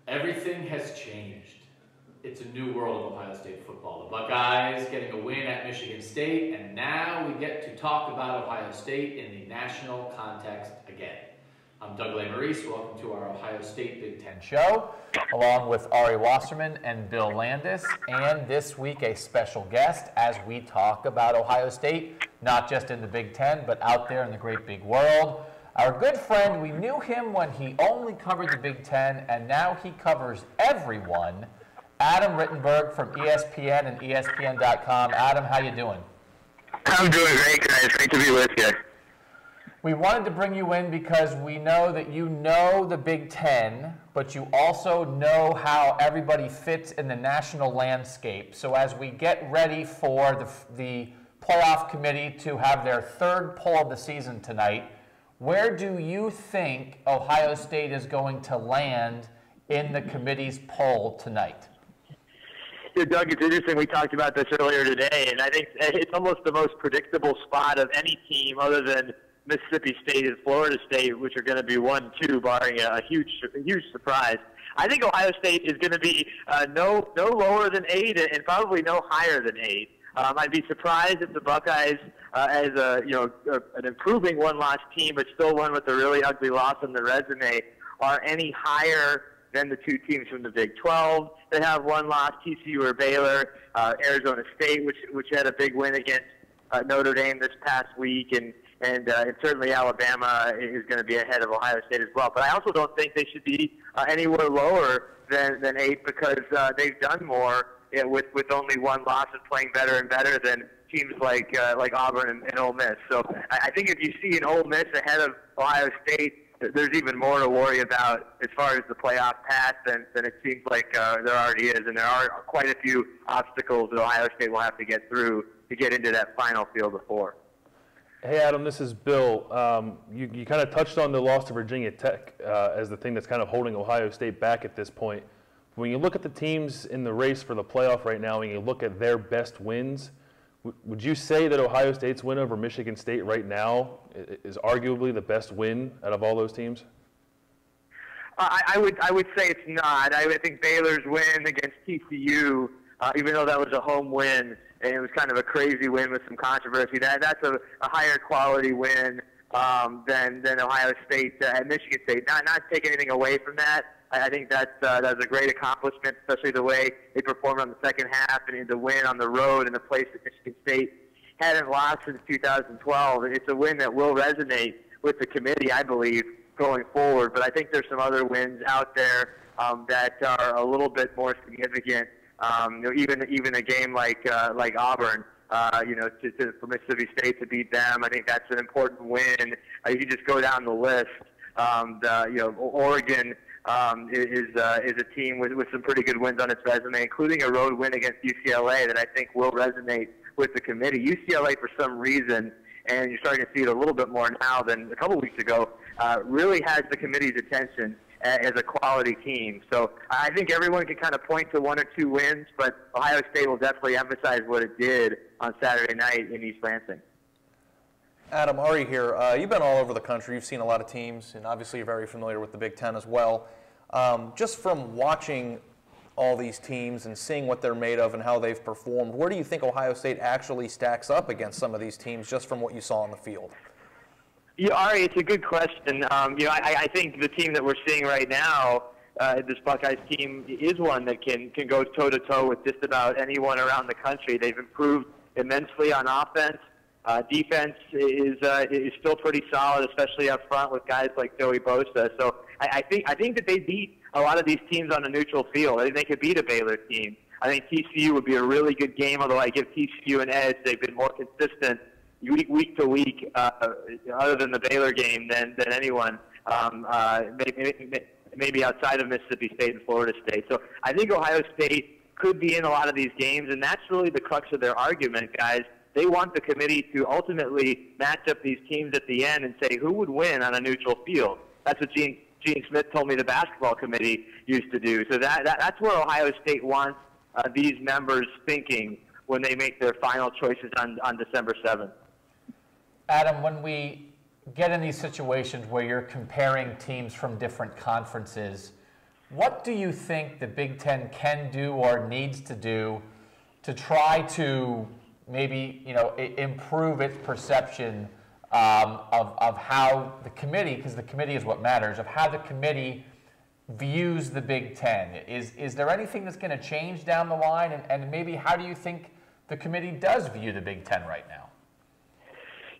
Everything has changed. It's a new world of Ohio State football. The Buckeyes getting a win at Michigan State, and now we get to talk about Ohio State in the national context again. I'm Doug Maurice. Welcome to our Ohio State Big Ten show, along with Ari Wasserman and Bill Landis, and this week a special guest as we talk about Ohio State, not just in the Big Ten, but out there in the great big world. Our good friend, we knew him when he only covered the Big Ten, and now he covers everyone. Adam Rittenberg from ESPN and ESPN.com. Adam, how you doing? I'm doing great, guys. Great to be with you. We wanted to bring you in because we know that you know the Big Ten, but you also know how everybody fits in the national landscape. So as we get ready for the playoff committee to have their third poll of the season tonight, where do you think Ohio State is going to land in the committee's poll tonight? Yeah, Doug, it's interesting. We talked about this earlier today, and I think it's almost the most predictable spot of any team other than Mississippi State and Florida State, which are going to be 1-2, barring a huge surprise. I think Ohio State is going to be no lower than 8 and probably no higher than 8. I'd be surprised if the Buckeyes, as an improving one-loss team, but still one with a really ugly loss on the resume, are any higher than the two teams from the Big 12 that have one loss, TCU or Baylor, Arizona State, which had a big win against Notre Dame this past week, and certainly Alabama is going to be ahead of Ohio State as well. But I also don't think they should be anywhere lower than 8 because they've done more with only one loss and playing better and better than teams like Auburn and Ole Miss. So I think if you see an Ole Miss ahead of Ohio State, there's even more to worry about as far as the playoff path than it seems like there already is. And there are quite a few obstacles that Ohio State will have to get through to get into that final Field of 4. Hey, Adam, this is Bill. You kind of touched on the loss to Virginia Tech as the thing that's kind of holding Ohio State back at this point. When you look at the teams in the race for the playoff right now and you look at their best wins, would you say that Ohio State's win over Michigan State right now is arguably the best win out of all those teams? I would say it's not. I think Baylor's win against TCU, even though that was a home win, and it was kind of a crazy win with some controversy, that's a higher quality win than Ohio State at Michigan State. Not taking anything away from that. I think that's a great accomplishment, especially the way they performed on the second half and the win on the road in a place that Michigan State hadn't lost since 2012. It's a win that will resonate with the committee, I believe, going forward. But I think there's some other wins out there that are a little bit more significant. Even a game like Auburn, for Mississippi State to beat them, I think that's an important win. You just go down the list. Oregon is a team with some pretty good wins on its resume, including a road win against UCLA that I think will resonate with the committee. UCLA, for some reason, and you're starting to see it a little bit more now than a couple weeks ago, really has the committee's attention as a quality team. So I think everyone can kind of point to 1 or 2 wins, but Ohio State will definitely emphasize what it did on Saturday night in East Lansing. Adam, Ari here. You've been all over the country. You've seen a lot of teams, and obviously you're very familiar with the Big Ten as well. Just from watching all these teams and seeing what they're made of and how they've performed, where do you think Ohio State actually stacks up against some of these teams just from what you saw on the field? Yeah, Ari, it's a good question. I think the team that we're seeing right now, this Buckeyes team, is one that can go toe-to-toe with just about anyone around the country. They've improved immensely on offense. Defense is still pretty solid, especially up front with guys like Joey Bosa. So I think that they beat a lot of these teams on a neutral field. I think they could beat a Baylor team. I think TCU would be a really good game, although I give TCU an edge. They've been more consistent week to week, other than the Baylor game, than anyone. Maybe outside of Mississippi State and Florida State. So I think Ohio State could be in a lot of these games, and that's really the crux of their argument, guys. They want the committee to ultimately match up these teams at the end and say who would win on a neutral field. That's what Gene Smith told me the basketball committee used to do. So that's where Ohio State wants these members thinking when they make their final choices on December 7th. Adam, when we get in these situations where you're comparing teams from different conferences, What do you think the Big Ten can do or needs to do to try to maybe, improve its perception of how the committee, because the committee is what matters, of how the committee views the Big Ten? Is there anything that's going to change down the line? And maybe how do you think the committee does view the Big Ten right now?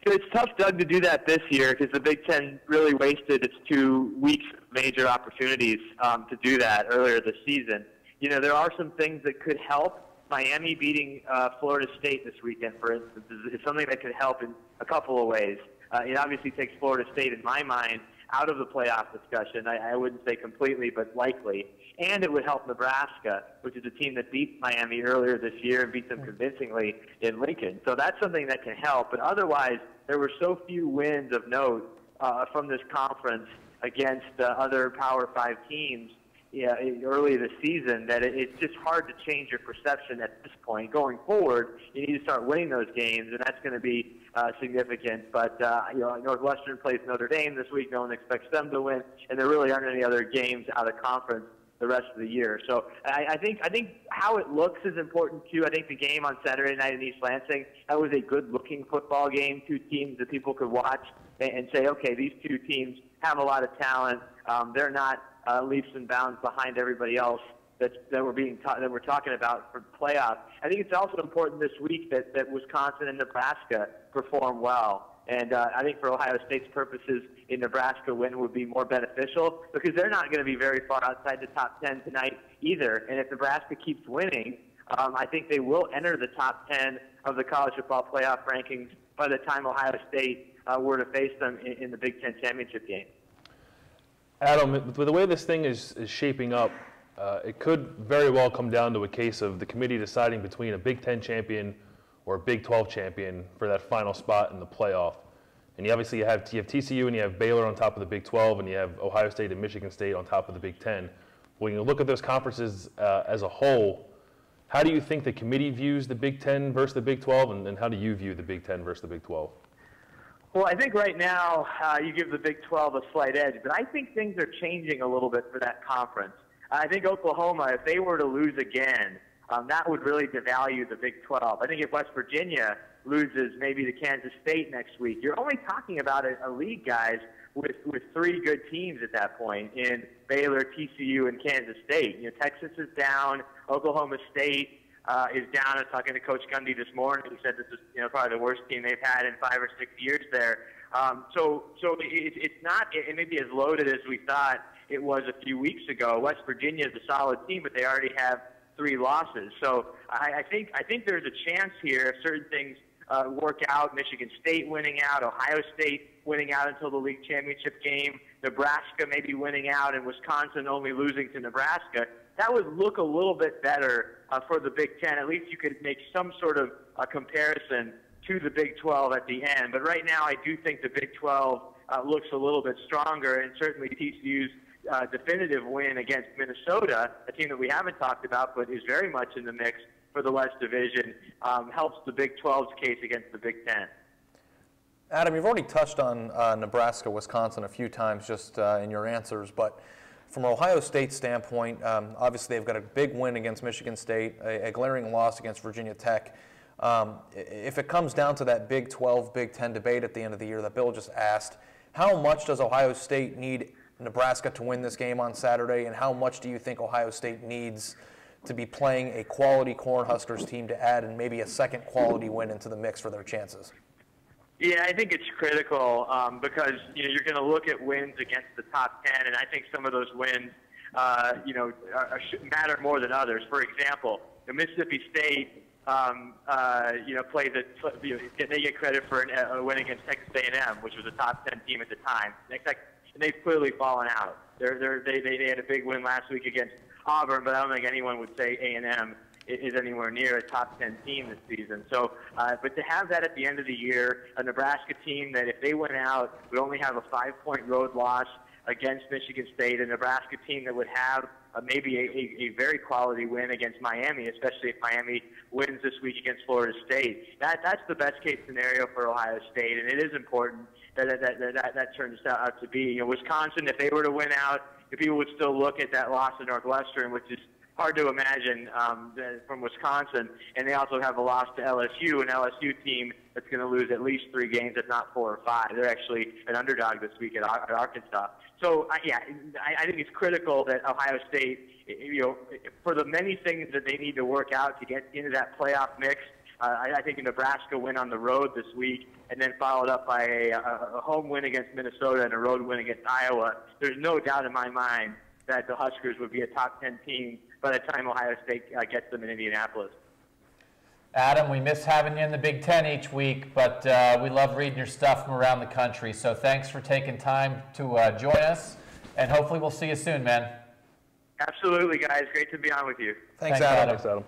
It's tough, Doug, to do that this year because the Big Ten really wasted its 2 weeks of major opportunities to do that earlier this season. There are some things that could help. Miami beating Florida State this weekend, for instance, is something that could help in a couple of ways. It obviously takes Florida State, in my mind, out of the playoff discussion. I wouldn't say completely, but likely. And it would help Nebraska, which is a team that beat Miami earlier this year and beat them convincingly in Lincoln. So that's something that can help. But otherwise, there were so few wins of note from this conference against other Power 5 teams early this season that it's just hard to change your perception at this point. Going forward, you need to start winning those games, and that's going to be significant. But Northwestern plays Notre Dame this week. No one expects them to win, and there really aren't any other games out of conference the rest of the year. So I think how it looks is important too. I think the game on Saturday night in East Lansing, that was a good-looking football game. 2 teams that people could watch and say, okay, these 2 teams have a lot of talent. They're not leaps and bounds behind everybody else that we're talking about for playoffs. I think it's also important this week that Wisconsin and Nebraska perform well. And I think for Ohio State's purposes, a Nebraska win would be more beneficial because they're not going to be very far outside the top 10 tonight either. And if Nebraska keeps winning, I think they will enter the top 10 of the college football playoff rankings by the time Ohio State were to face them in the Big Ten championship game. Adam, with the way this thing is shaping up, it could very well come down to a case of the committee deciding between a Big Ten champion or a Big 12 champion for that final spot in the playoff. And you have TCU and you have Baylor on top of the Big 12, and you have Ohio State and Michigan State on top of the Big 10. When you look at those conferences as a whole, how do you think the committee views the Big 10 versus the Big 12, and how do you view the Big 10 versus the Big 12? Well, I think right now you give the Big 12 a slight edge, but I think things are changing a little bit for that conference. I think Oklahoma, if they were to lose again, that would really devalue the Big 12. I think if West Virginia loses maybe to Kansas State next week, you're only talking about a league, guys, with 3 good teams at that point in Baylor, TCU, and Kansas State. Texas is down. Oklahoma State is down. I was talking to Coach Gundy this morning. He said this is probably the worst team they've had in 5 or 6 years there. So it's not maybe as loaded as we thought it was a few weeks ago. West Virginia is a solid team, but they already have 3 losses. So I think there's a chance here if certain things work out. Michigan State winning out, Ohio State winning out until the league championship game, Nebraska maybe winning out, and Wisconsin only losing to Nebraska. That would look a little bit better for the Big Ten. At least you could make some sort of a comparison to the Big 12 at the end. But right now I do think the Big 12 looks a little bit stronger, and certainly TCU's definitive win against Minnesota, a team that we haven't talked about but is very much in the mix for the West Division, helps the Big 12's case against the Big 10. Adam, you've already touched on Nebraska, Wisconsin a few times just in your answers, but from Ohio State's standpoint, obviously they've got a big win against Michigan State, a glaring loss against Virginia Tech. If it comes down to that Big 12, Big 10 debate at the end of the year that Bill just asked, how much does Ohio State need Nebraska to win this game on Saturday, and how much do you think Ohio State needs to be playing a quality Cornhuskers team to add and maybe a second quality win into the mix for their chances? Yeah, I think it's critical because you're going to look at wins against the top 10, and I think some of those wins matter more than others. For example, the Mississippi State they get credit for a win against Texas A&M, which was a top 10 team at the time. And they've clearly fallen out. They had a big win last week against Auburn, but I don't think anyone would say A&M is anywhere near a top 10 team this season. So, but to have that at the end of the year, a Nebraska team that if they went out would only have a 5-point road loss against Michigan State, a Nebraska team that would have maybe a very quality win against Miami, especially if Miami wins this week against Florida State. That's the best case scenario for Ohio State, and it is important that turns out to be. Wisconsin, if they were to win out if people would still look at that loss to Northwestern, which is hard to imagine from Wisconsin, and they also have a loss to LSU, an LSU team that's going to lose at least 3 games, if not 4 or 5. They're actually an underdog this week at Arkansas. So, I think it's critical that Ohio State, for the many things that they need to work out to get into that playoff mix, I think a Nebraska win on the road this week, and then followed up by a home win against Minnesota and a road win against Iowa. There's no doubt in my mind that the Huskers would be a top 10 team by the time Ohio State gets them in Indianapolis. Adam, we miss having you in the Big Ten each week, but we love reading your stuff from around the country. So thanks for taking time to join us, and hopefully we'll see you soon, man. Absolutely, guys. Great to be on with you. Thanks, Adam. Thanks, Adam.